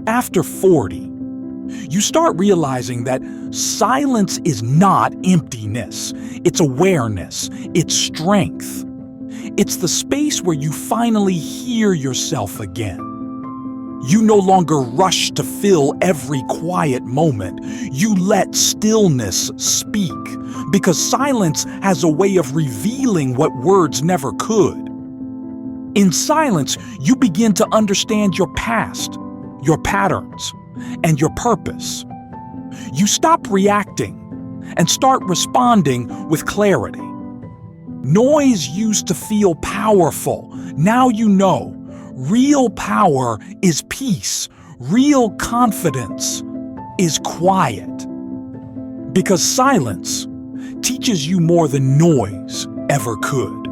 After 40, you start realizing that silence is not emptiness. It's awareness. It's strength. It's the space where you finally hear yourself again. You no longer rush to fill every quiet moment. You let stillness speak, because silence has a way of revealing what words never could. In silence, you begin to understand your past, your patterns, and your purpose. You stop reacting and start responding with clarity. Noise used to feel powerful. Now you know. Real power is peace. Real confidence is quiet. Because silence teaches you more than noise ever could.